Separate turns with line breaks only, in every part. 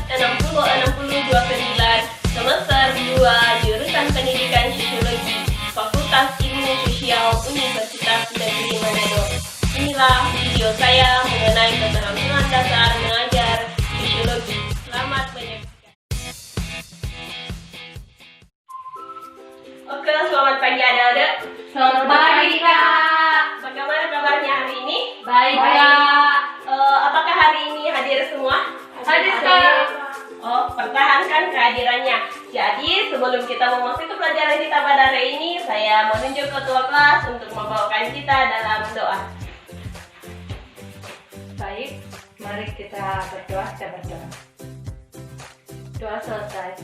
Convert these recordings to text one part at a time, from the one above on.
6069 semester 2 jurusan Pendidikan Sosiologi Fakultas Ilmu Sosial Universitas Negeri Manado. Inilah video saya mengenai keterampilan dasar mengajar sosiologi. Selamat menyaksikan. Oke, selamat pagi adik-adik.
Selamat pagi, Kak.
Bagaimana kabarnya hari ini?
Baik, Kak.
Apakah hari ini hadir semua?
Hadir, Kak.
Oh, pertahankan kehadirannya. Jadi, sebelum kita memasuki pelajaran kita pada hari ini, saya menunjuk ketua kelas untuk membawakan kita dalam doa.
Baik, mari kita berdoa. Doa selesai.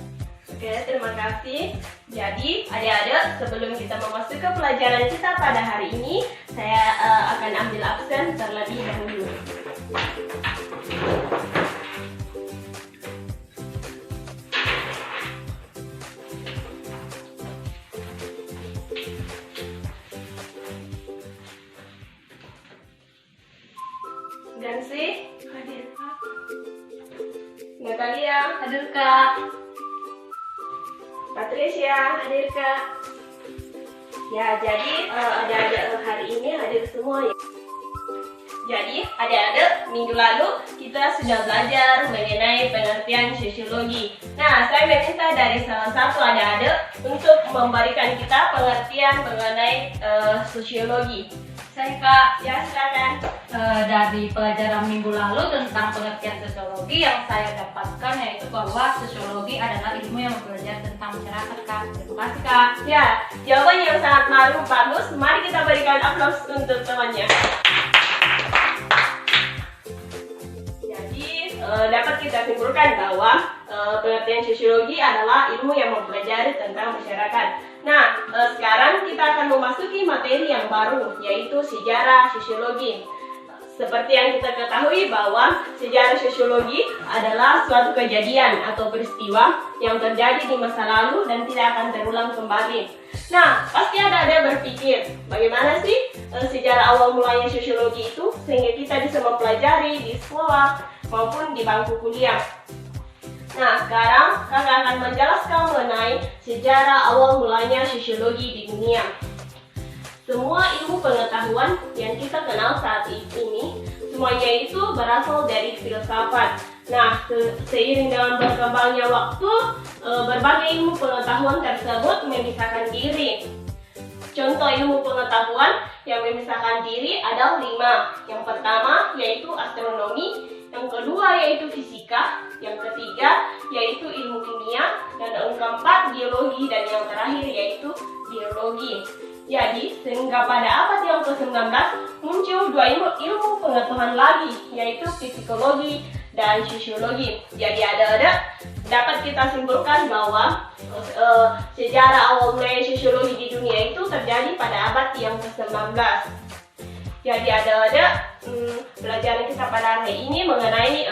Oke, terima kasih. Jadi, adik-adik, sebelum kita memasuki pelajaran kita pada hari ini, saya akan ambil absen terlebih dahulu. Gansi,
Hadir, Kak.
Natalia,
Hadir, Kak.
Patricia, hadir Kak. Ya, jadi adik-adik hari ini hadir semua ya. Jadi, adik-adik, minggu lalu kita sudah belajar mengenai pengertian sosiologi. Nah, saya meminta dari salah satu adik-adik untuk memberikan kita pengertian mengenai sosiologi.
Saya, Kak.
Ya, silakan.
Dari pelajaran minggu lalu tentang pengertian sosiologi yang saya dapatkan yaitu bahwa sosiologi adalah ilmu yang belajar tentang masyarakat, Kak. Terima kasih, Kak.
Ya, jawaban yang sangat bagus. Mari kita berikan aplaus untuk temannya. Jadi, dapat kita simpulkan bahwa pengertian sosiologi adalah ilmu yang mempelajari tentang masyarakat. Nah, sekarang kita akan memasuki materi yang baru, yaitu sejarah sosiologi. Seperti yang kita ketahui bahwa sejarah sosiologi adalah suatu kejadian atau peristiwa yang terjadi di masa lalu dan tidak akan terulang kembali. Nah, pasti ada berpikir, bagaimana sih sejarah awal mulanya sosiologi itu sehingga kita bisa mempelajari di sekolah maupun di bangku kuliah. Nah, sekarang kakak akan menjelaskan mengenai sejarah awal mulanya sosiologi di dunia. Semua ilmu pengetahuan yang kita kenal saat ini, semuanya itu berasal dari filsafat. Nah, seiring dengan berkembangnya waktu, berbagai ilmu pengetahuan tersebut memisahkan diri. Contoh ilmu pengetahuan yang memisahkan diri ada 5. Yang pertama yaitu astronomi, yang kedua yaitu fisika, yang ketiga yaitu ilmu kimia, dan yang keempat biologi, dan yang terakhir yaitu biologi. Jadi, sehingga pada abad yang ke-19 muncul 2 ilmu pengetahuan lagi, yaitu psikologi dan sosiologi. Jadi ada dapat kita simpulkan bahwa sejarah awal mulanya sosiologi di dunia itu terjadi pada abad yang ke-19. Jadi ada pelajaran kita pada hari ini mengenai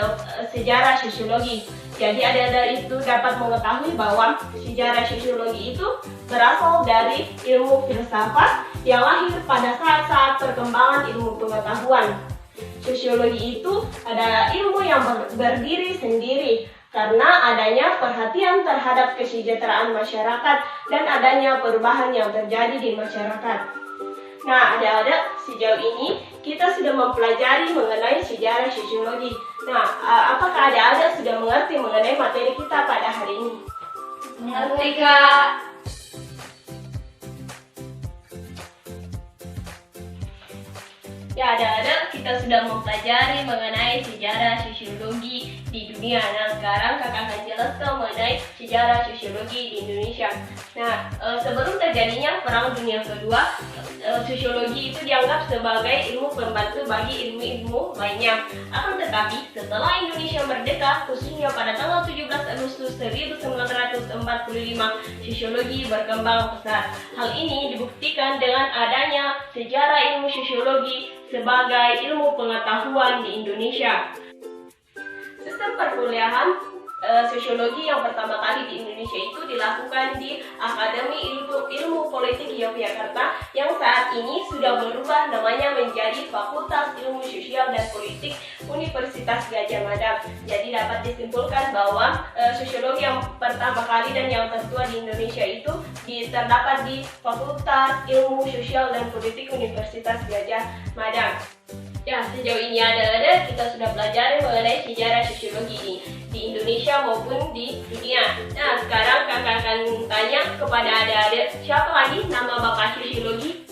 sejarah sosiologi. Jadi ada itu dapat mengetahui bahwa sejarah sosiologi itu berasal dari ilmu filsafat yang lahir pada saat-saat perkembangan ilmu pengetahuan. Sosiologi itu adalah ilmu yang berdiri sendiri karena adanya perhatian terhadap kesejahteraan masyarakat dan adanya perubahan yang terjadi di masyarakat. Nah, adik-adik, sejauh ini kita sudah mempelajari mengenai sejarah sosiologi. Nah, apakah adik-adik sudah mengerti mengenai materi kita pada hari ini?
Mengerti, Kak.
Ya, adik-adik, kita sudah mempelajari mengenai sejarah sosiologi di dunia. Nah, sekarang kakak akan jelaskan mengenai sejarah sosiologi di Indonesia. Nah, sebelum terjadinya Perang Dunia Kedua, sosiologi itu dianggap sebagai ilmu pembantu bagi ilmu-ilmu lainnya. Akan tetapi, setelah Indonesia merdeka, khususnya pada tanggal 17 Agustus 1945, sosiologi berkembang pesat. Hal ini dibuktikan dengan adanya sejarah ilmu sosiologi sebagai ilmu pengetahuan di Indonesia. Sistem perkuliahan Sosiologi yang pertama kali di Indonesia itu dilakukan di Akademi Ilmu Politik Yogyakarta yang saat ini sudah berubah namanya menjadi Fakultas Ilmu Sosial dan Politik Universitas Gadjah Mada. Jadi dapat disimpulkan bahwa sosiologi yang pertama kali dan yang tertua di Indonesia itu terdapat di Fakultas Ilmu Sosial dan Politik Universitas Gadjah Mada. Ya, sejauh ini ada kita sudah belajar mengenai sejarah sosiologi ini di Indonesia maupun di dunia. Nah, sekarang kakak akan tanya kepada adik-adik, siapa lagi nama bapak sosiologi?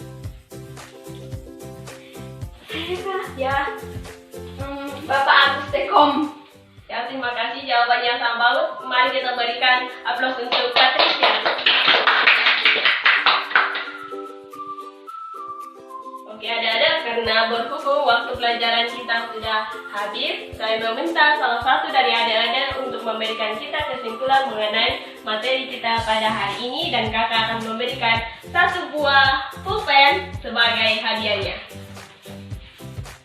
Saya Kak.
Ya,
Bapak Agus Tekom.
ya terima kasih jawabannya sangat bagus. Mari kita berikan aplaus untuk Patricia. Oke, ada karena berhubung waktu pelajaran kita sudah habis, saya meminta salah satu dari adik-adik untuk memberikan kita kesimpulan mengenai materi kita pada hari ini, dan kakak akan memberikan satu buah pulpen sebagai hadiahnya.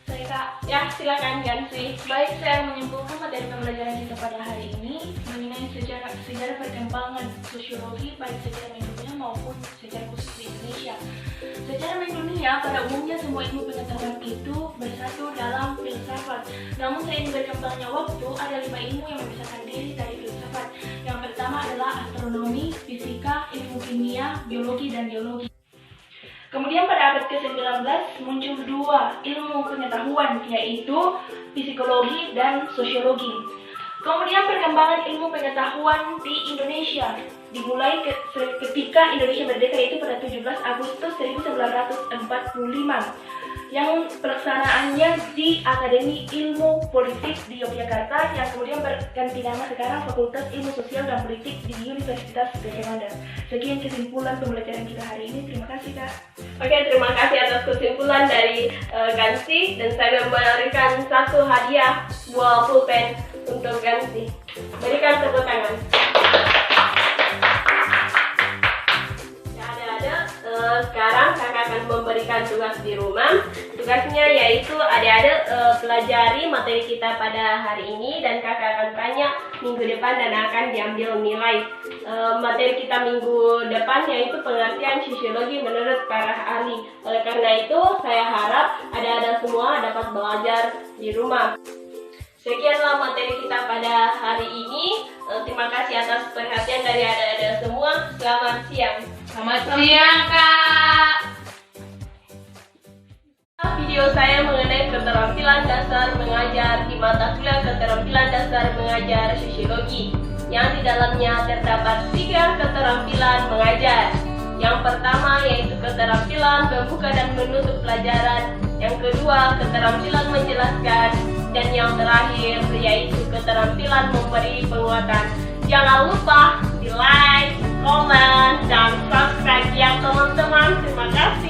Saya Kak.
Ya, silakan Yansi.
Baik, saya menyimpulkan materi pembelajaran kita pada hari ini mengenai sejarah perkembangan sosiologi baik secara mendunia maupun secara khusus di Indonesia. Secara mendunia, pada umumnya semua ilmu pengetahuan itu bersatu dalam filsafat. Namun seiring berkembangnya waktu, ada 5 ilmu yang memisahkan diri dari filsafat. Yang pertama adalah astronomi, fisika, ilmu kimia, biologi, dan geologi. Kemudian pada abad ke-19 muncul 2 ilmu pengetahuan, yaitu psikologi dan sosiologi. Kemudian perkembangan ilmu pengetahuan di Indonesia dimulai ketika Indonesia merdeka, yaitu pada 17 Agustus 1945, yang pelaksanaannya di Akademi Ilmu Politik di Yogyakarta, yang kemudian berganti nama sekarang Fakultas Ilmu Sosial dan Politik di Universitas Gadjah Mada. Sekian kesimpulan pembelajaran kita hari ini. Terima kasih Kak.
Oke, terima kasih atas kesimpulan dari Gansi, dan saya memberikan satu hadiah buah pulpen untuk Gansi. Berikan tepuk tangan. Sekarang kakak akan memberikan tugas di rumah. Tugasnya yaitu adik-adik pelajari materi kita pada hari ini, dan kakak akan tanya minggu depan dan akan diambil nilai. Materi kita minggu depan yaitu pengertian sosiologi menurut para ahli. Oleh karena itu saya harap adik-adik semua dapat belajar di rumah. Sekianlah materi kita pada hari ini. Terima kasih atas perhatian dari adik-adik semua. Selamat siang.
Selamat siang Kak.
Video saya mengenai keterampilan dasar mengajar di mata kuliah keterampilan dasar mengajar sosiologi, yang di dalamnya terdapat 3 keterampilan mengajar. Yang pertama yaitu keterampilan membuka dan menutup pelajaran, yang kedua keterampilan menjelaskan, dan yang terakhir yaitu keterampilan memberi penguatan. Jangan lupa di like, komen, dan subscribe ya teman-teman. Terima kasih.